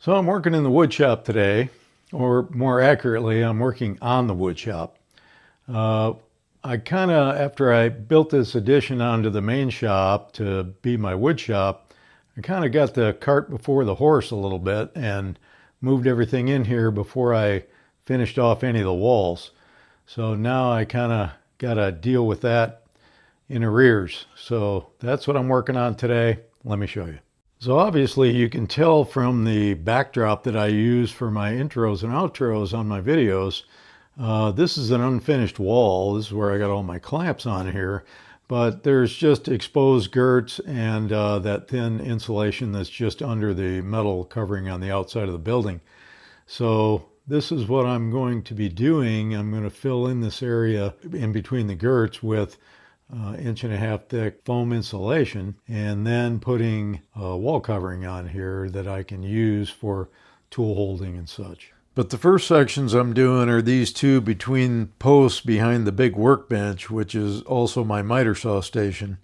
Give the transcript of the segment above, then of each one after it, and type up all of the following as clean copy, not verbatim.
So I'm working in the wood shop today, or more accurately, I'm working on the wood shop. Uh, I kind of, after I built this addition onto the main shop to be my wood shop, I kind of got the cart before the horse a little bit and moved everything in here before I finished off any of the walls. So now I kind of got to deal with that in arrears. So that's what I'm working on today. Let me show you. So obviously you can tell from the backdrop that I use for my intros and outros on my videos, this is an unfinished wall. This is where I got all my clamps on here, but there's just exposed girts and that thin insulation that's just under the metal covering on the outside of the building. So this is what I'm going to be doing. I'm going to fill in this area in between the girts with 1.5 inch thick foam insulation, and then putting a wall covering on here that I can use for tool holding and such. But the first sections I'm doing are these two between posts behind the big workbench, which is also my miter saw station.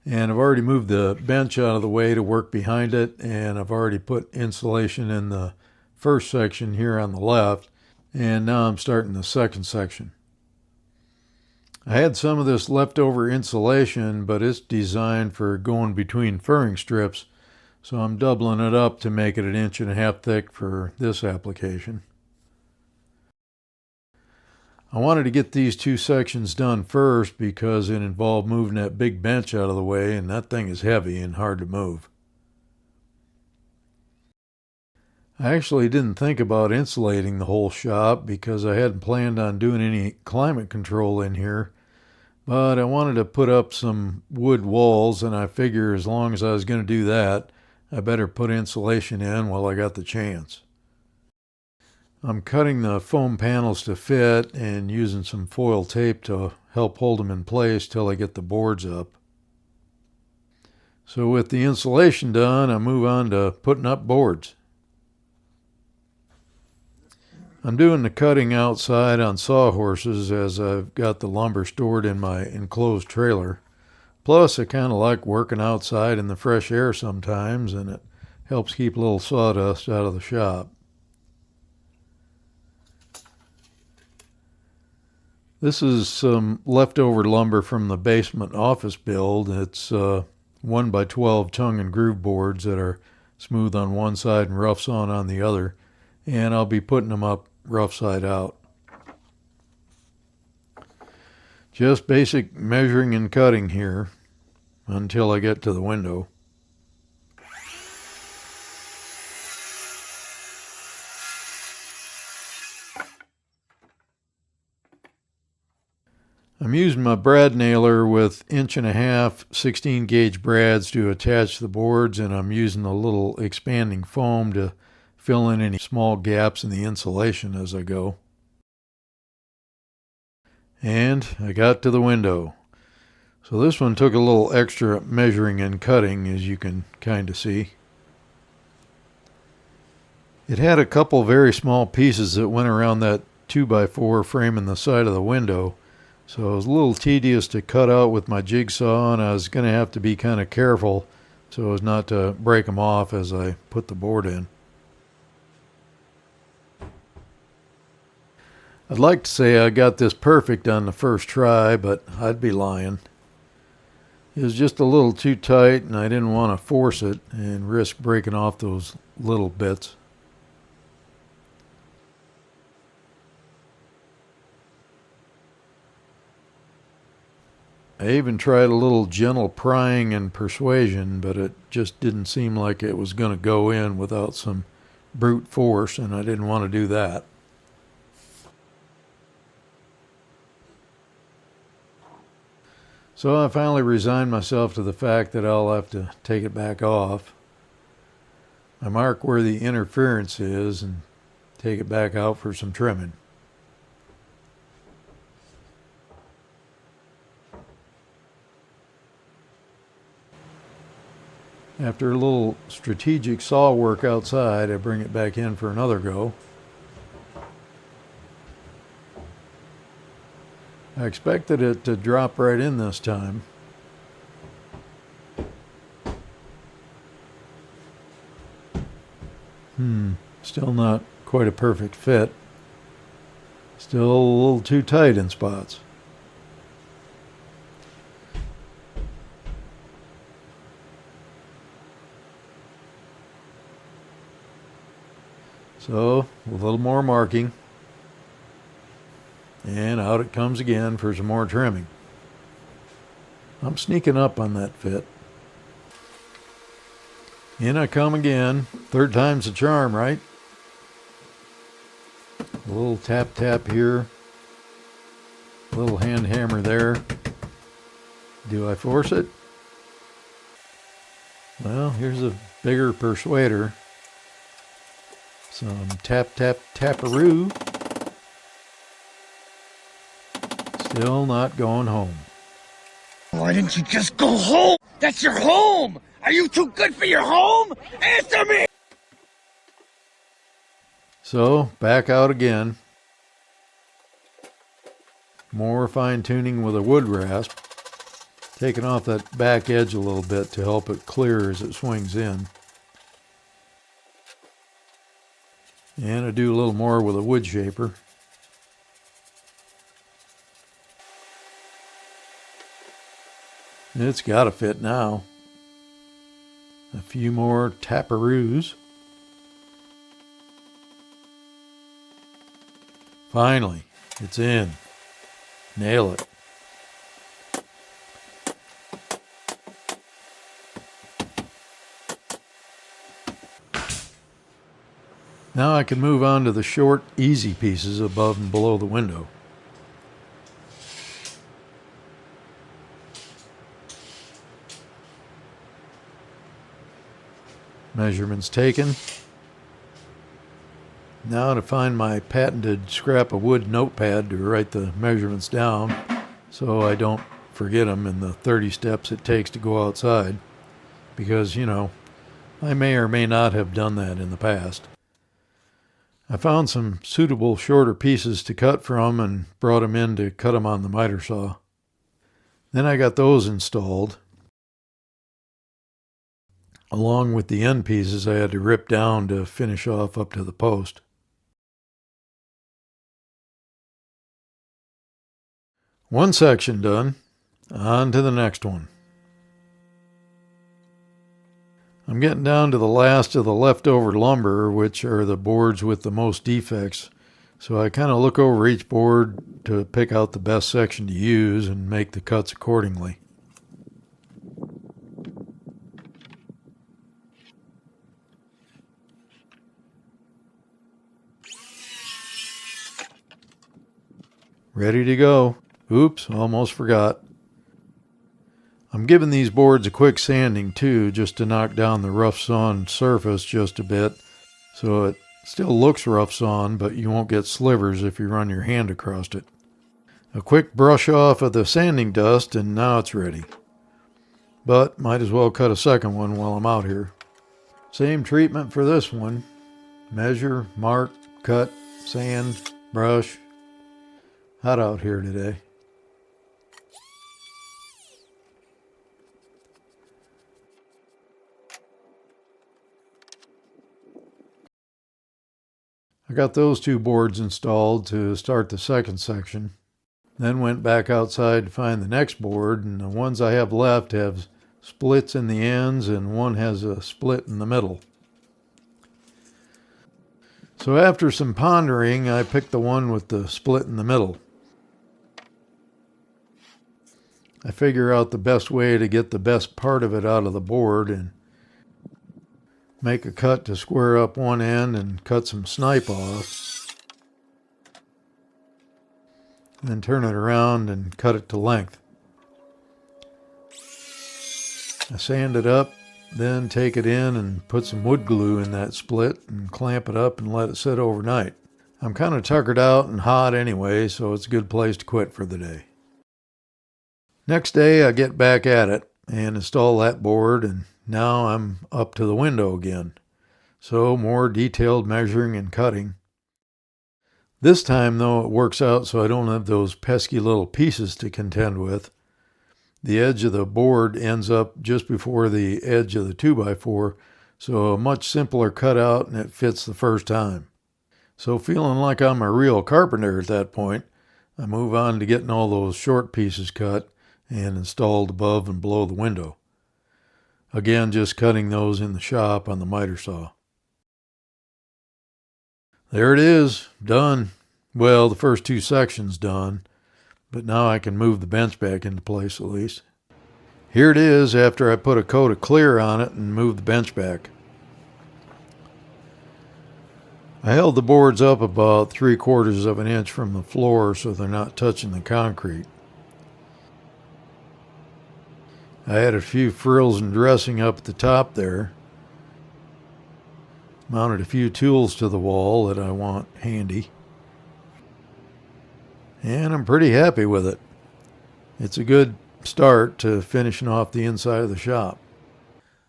And I've already moved the bench out of the way to work behind it, and I've already put insulation in the first section here on the left, and now I'm starting the second section. I had some of this leftover insulation, but it's designed for going between furring strips, so I'm doubling it up to make it 1.5 inches thick for this application. I wanted to get these two sections done first because it involved moving that big bench out of the way, and that thing is heavy and hard to move. I actually didn't think about insulating the whole shop because I hadn't planned on doing any climate control in here. But I wanted to put up some wood walls, and I figure as long as I was going to do that, I better put insulation in while I got the chance. I'm cutting the foam panels to fit and using some foil tape to help hold them in place till I get the boards up. So with the insulation done, I move on to putting up boards. I'm doing the cutting outside on sawhorses as I've got the lumber stored in my enclosed trailer. Plus, I kind of like working outside in the fresh air sometimes, and it helps keep a little sawdust out of the shop. This is some leftover lumber from the basement office build. It's 1x12 tongue and groove boards that are smooth on one side and rough sawn on the other, and I'll be putting them up rough side out. Just basic measuring and cutting here until I get to the window. I'm using my brad nailer with 1.5 inch 16 gauge brads to attach the boards, and I'm using a little expanding foam to fill in any small gaps in the insulation as I go. And I got to the window. So this one took a little extra measuring and cutting, as you can kind of see. It had a couple very small pieces that went around that 2x4 frame in the side of the window, so it was a little tedious to cut out with my jigsaw, and I was going to have to be kind of careful so as not to break them off as I put the board in. I'd like to say I got this perfect on the first try, but I'd be lying. It was just a little too tight, and I didn't want to force it and risk breaking off those little bits. I even tried a little gentle prying and persuasion, but it just didn't seem like it was going to go in without some brute force, and I didn't want to do that. So I finally resigned myself to the fact that I'll have to take it back off. I mark where the interference is and take it back out for some trimming. After a little strategic saw work outside, I bring it back in for another go. I expected it to drop right in this time. Still not quite a perfect fit. Still a little too tight in spots. So a little more marking. And out it comes again for some more trimming. I'm sneaking up on that fit. In I come again. Third time's the charm, right? A little tap tap here. A little hand hammer there. Do I force it? Well, here's a bigger persuader. Some tap tap taparoo. Still not going home. Why didn't you just go home? That's your home! Are you too good for your home? Answer me! So, back out again. More fine tuning with a wood rasp. Taking off that back edge a little bit to help it clear as it swings in. And I do a little more with a wood shaper. It's got to fit now. A few more taparoos. Finally, it's in. Nail it. Now I can move on to the short, easy pieces above and below the window. Measurements taken. Now to find my patented scrap of wood notepad to write the measurements down so I don't forget them in the 30 steps it takes to go outside. Because, you know, I may or may not have done that in the past. I found some suitable shorter pieces to cut from and brought them in to cut them on the miter saw. Then I got those installed. Along with the end pieces I had to rip down to finish off up to the post. One section done, on to the next one. I'm getting down to the last of the leftover lumber, which are the boards with the most defects, so I kind of look over each board to pick out the best section to use and make the cuts accordingly. Ready to go. Oops, almost forgot. I'm giving these boards a quick sanding too, just to knock down the rough sawn surface just a bit, so it still looks rough sawn, but you won't get slivers if you run your hand across it. A quick brush off of the sanding dust and now it's ready. But might as well cut a second one while I'm out here. Same treatment for this one. Measure, mark, cut, sand, brush. Hot out here today. I got those two boards installed to start the second section. Then went back outside to find the next board, and the ones I have left have splits in the ends and one has a split in the middle. So after some pondering, I picked the one with the split in the middle. I figure out the best way to get the best part of it out of the board and make a cut to square up one end and cut some snipe off. Then turn it around and cut it to length. I sand it up, then take it in and put some wood glue in that split and clamp it up and let it sit overnight. I'm kind of tuckered out and hot anyway, so it's a good place to quit for the day. Next day I get back at it and install that board, and now I'm up to the window again. So more detailed measuring and cutting. This time though it works out so I don't have those pesky little pieces to contend with. The edge of the board ends up just before the edge of the 2x4, So a much simpler cutout, and it fits the first time. So feeling like I'm a real carpenter at that point, I move on to getting all those short pieces cut and installed above and below the window. Again, just cutting those in the shop on the miter saw. There it is, done. Well, the first two sections done, but now I can move the bench back into place at least. Here it is after I put a coat of clear on it and moved the bench back. I held the boards up about 3/4 of an inch from the floor so they're not touching the concrete. I added a few frills and dressing up at the top there. Mounted a few tools to the wall that I want handy. And I'm pretty happy with it. It's a good start to finishing off the inside of the shop.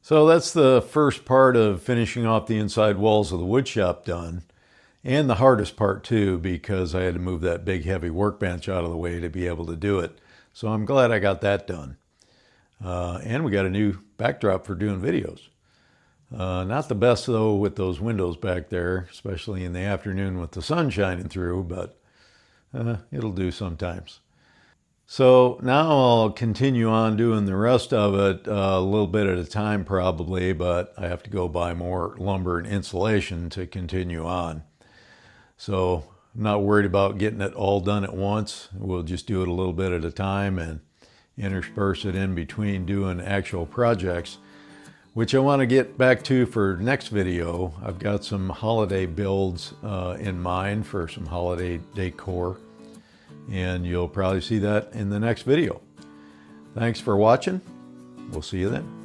So that's the first part of finishing off the inside walls of the wood shop done. And the hardest part too, because I had to move that big heavy workbench out of the way to be able to do it. So I'm glad I got that done. And we got a new backdrop for doing videos. Not the best though with those windows back there, especially in the afternoon with the sun shining through, but it'll do sometimes. So now I'll continue on doing the rest of it a little bit at a time probably, but I have to go buy more lumber and insulation to continue on. So I'm not worried about getting it all done at once. We'll just do it a little bit at a time and intersperse it in between doing actual projects, which I want to get back to for next video. I've got some holiday builds in mind for some holiday decor, and you'll probably see that in the next video. Thanks for watching. We'll see you then.